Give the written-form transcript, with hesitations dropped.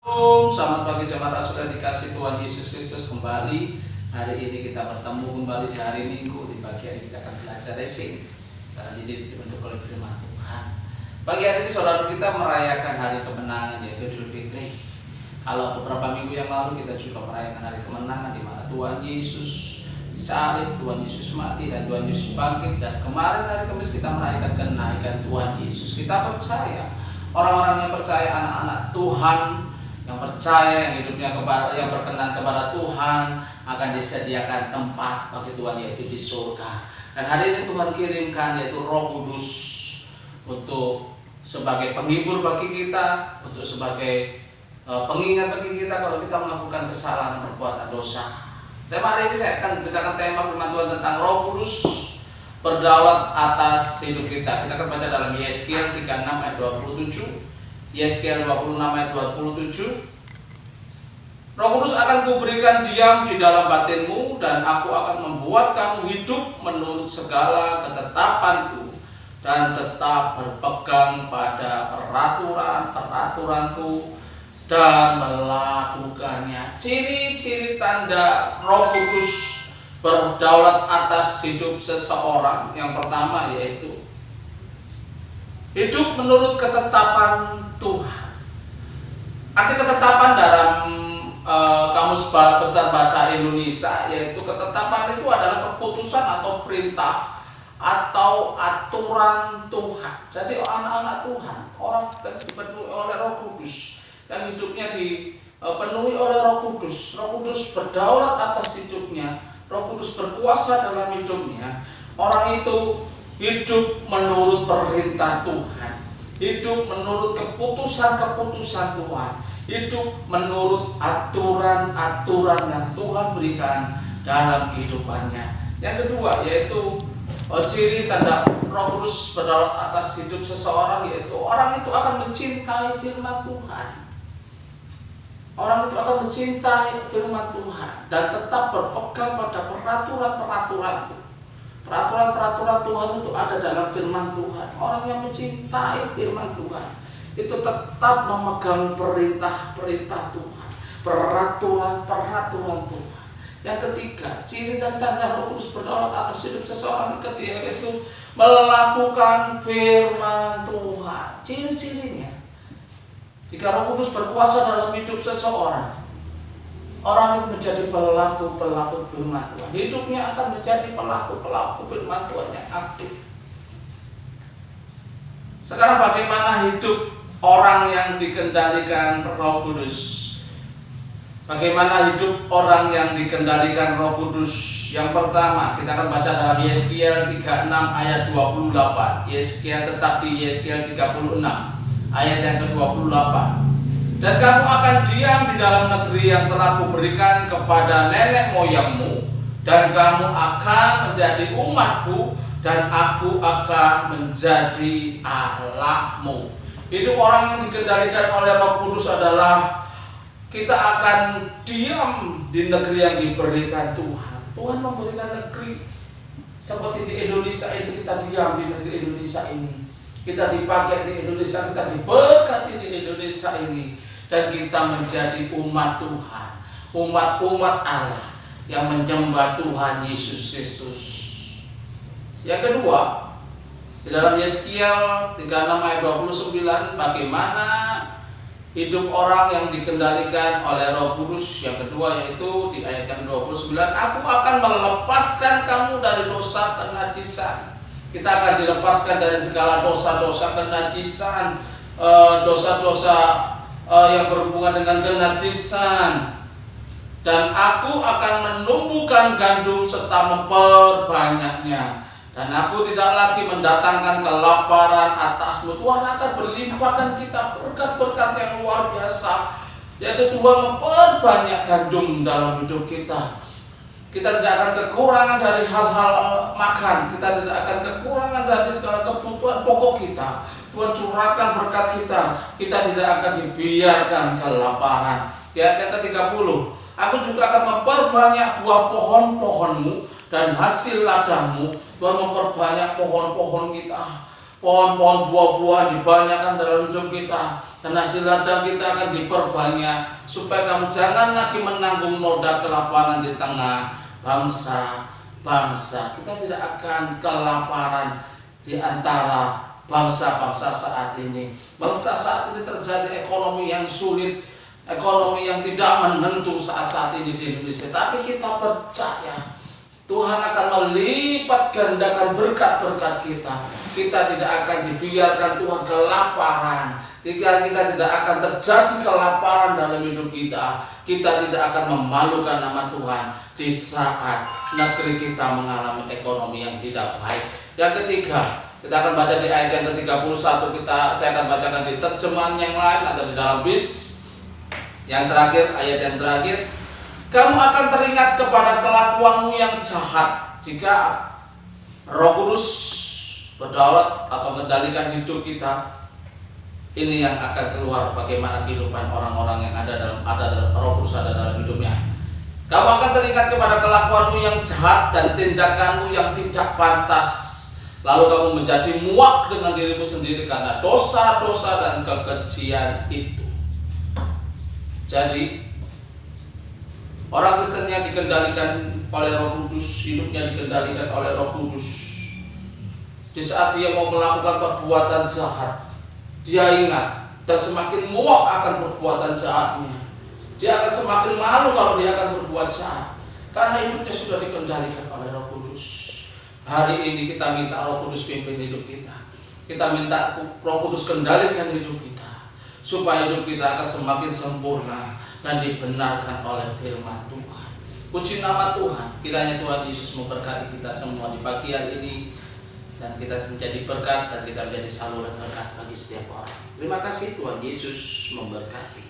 Selamat pagi jemaat Rasul yang dikasih Tuhan Yesus Kristus kembali. Hari ini kita bertemu kembali di hari Minggu. Di pagi hari kita akan belajar racing dan dibentuk oleh firman Tuhan. Pagi hari ini saudara kita merayakan hari kemenangan yaitu Idul Fitri. Kalau beberapa minggu yang lalu kita juga merayakan hari kemenangan di mana Tuhan Yesus salib, Tuhan Yesus mati dan Tuhan Yesus bangkit. Dan kemarin hari Kamis kita merayakan kenaikan Tuhan Yesus. Kita percaya orang-orang yang percaya, anak-anak Tuhan yang percaya, yang hidupnya yang berkenan kepada Tuhan akan disediakan tempat bagi Tuhan yaitu di surga. Dan hari ini Tuhan kirimkan yaitu Roh Kudus untuk sebagai penghibur bagi kita, untuk sebagai pengingat bagi kita kalau kita melakukan kesalahan dan perbuatan dosa. Tema hari ini saya akan beritakan tema firman Tuhan tentang Roh Kudus berdaulat atas hidup kita. Kita akan baca dalam Yesaya 36 ayat 27. Yesaya 26 ayat 27. Roh Kudus akan kuberikan diam di dalam batinmu, dan aku akan membuat kamu hidup menurut segala ketetapanku dan tetap berpegang pada peraturan-peraturanku dan melakukannya. Ciri-ciri tanda Roh Kudus berdaulat atas hidup seseorang yang pertama yaitu hidup menurut ketetapan Tuhan. Arti ketetapan dalam Kamus Besar Bahasa Indonesia yaitu ketetapan itu adalah keputusan atau perintah atau aturan Tuhan. Jadi anak-anak Tuhan, orang yang dipenuhi oleh Roh Kudus, yang hidupnya dipenuhi oleh Roh Kudus. Roh Kudus berdaulat atas hidupnya, Roh Kudus berkuasa dalam hidupnya. Orang itu hidup menurut perintah Tuhan, hidup menurut keputusan-keputusan Tuhan, hidup menurut aturan-aturan yang Tuhan berikan dalam kehidupannya. Yang kedua yaitu ciri tanda Roh Kudus berdaulat atas hidup seseorang yaitu orang itu akan mencintai firman Tuhan. Orang itu akan mencintai firman Tuhan dan tetap berpegang pada peraturan-peraturan. Peraturan-peraturan Tuhan itu ada dalam firman Tuhan. Orang yang mencintai firman Tuhan itu tetap memegang perintah-perintah Tuhan, peraturan-peraturan Tuhan. Yang ketiga, ciri dan tanda Roh Kudus berdaulat atas hidup seseorang yaitu melakukan firman Tuhan. Ciri-cirinya, jika Roh Kudus berkuasa dalam hidup seseorang, orang yang menjadi pelaku-pelaku firman Tuhan. Hidupnya akan menjadi pelaku-pelaku firman Tuhan yang aktif. Sekarang bagaimana hidup orang yang dikendalikan Roh Kudus? Bagaimana hidup orang yang dikendalikan Roh Kudus? Yang pertama, kita akan baca dalam Yesaya 36 ayat 28. Yesaya tetap di Yesaya 36 ayat yang ke-28. Dan kamu akan diam di dalam negeri yang telah kuberikan kepada nenek moyangmu, dan kamu akan menjadi umatku, dan aku akan menjadi Allahmu. Hidup orang yang dikendalikan oleh Roh Kudus adalah kita akan diam di negeri yang diberikan Tuhan. Tuhan memberikan negeri seperti di Indonesia ini, kita diam di negeri Indonesia ini. Kita dipakai di Indonesia, kita diberkati di Indonesia ini. Dan kita menjadi umat Tuhan, umat-umat Allah yang menyembah Tuhan Yesus Kristus. Yang kedua, di dalam Yesaya 36 ayat 29, bagaimana hidup orang yang dikendalikan oleh Roh Kudus. Yang kedua yaitu di ayat yang 29, aku akan melepaskan kamu dari dosa kenajisan. Kita akan dilepaskan dari segala dosa-dosa kenajisan, dosa-dosa yang berhubungan dengan kenajisan. Dan aku akan menumbuhkan gandum serta memperbanyaknya, dan aku tidak lagi mendatangkan kelaparan atasmu. Tuhan akan berlimpahkan kita berkat-berkat yang luar biasa, yaitu Tuhan memperbanyak gandum dalam hidup kita. Kita tidak akan kekurangan dari hal-hal makan, kita tidak akan kekurangan dari segala kebutuhan pokok kita. Tuhan curahkan berkat kita tidak akan dibiarkan kelaparan. Di ayat ke-30, aku juga akan memperbanyak buah pohon-pohonmu dan hasil ladangmu. Tuhan memperbanyak pohon-pohon kita, pohon-pohon buah-buah dibanyakan dalam hidup kita, dan hasil ladang kita akan diperbanyak, supaya kamu jangan lagi menanggung noda kelaparan di tengah bangsa-bangsa. Kita tidak akan kelaparan di antara bangsa-bangsa saat ini. Bangsa saat ini terjadi ekonomi yang sulit, ekonomi yang tidak menentu saat ini di Indonesia. Tapi kita percaya Tuhan akan melipat gandakan berkat-berkat kita. Kita tidak akan dibiarkan Tuhan kelaparan. Kita tidak akan terjadi kelaparan dalam hidup kita. Kita tidak akan memalukan nama Tuhan di saat negeri kita mengalami ekonomi yang tidak baik. Yang ketiga, kita akan baca di ayat yang ke-31. Saya akan bacakan di terjemahan yang lain atau di dalam bis. Yang terakhir, ayat yang terakhir. Kamu akan teringat kepada kelakuanmu yang jahat jika Roh Kudus berdaulat atau mengendalikan hidup kita. Ini yang akan keluar bagaimana kehidupan orang-orang yang ada dalam Roh Kudus ada dalam hidupnya. Kamu akan teringat kepada kelakuanmu yang jahat dan tindakanmu yang tidak pantas. Lalu kamu menjadi muak dengan dirimu sendiri karena dosa-dosa dan kekejian itu. Jadi orang Kristen yang dikendalikan oleh Roh Kudus, hidupnya dikendalikan oleh Roh Kudus. Di saat dia mau melakukan perbuatan jahat, dia ingat dan semakin muak akan perbuatan jahatnya. Dia akan semakin malu kalau dia akan berbuat jahat, karena hidupnya sudah dikendalikan oleh Roh Kudus. Hari ini kita minta Roh Kudus pimpin hidup kita. Kita minta Roh Kudus kendalikan hidup kita, supaya hidup kita akan semakin sempurna dan dibenarkan oleh firman Tuhan. Puji nama Tuhan. Kiranya Tuhan Yesus memberkati kita semua di pagi hari ini, dan kita menjadi berkat dan kita menjadi saluran berkat bagi setiap orang. Terima kasih. Tuhan Yesus memberkati.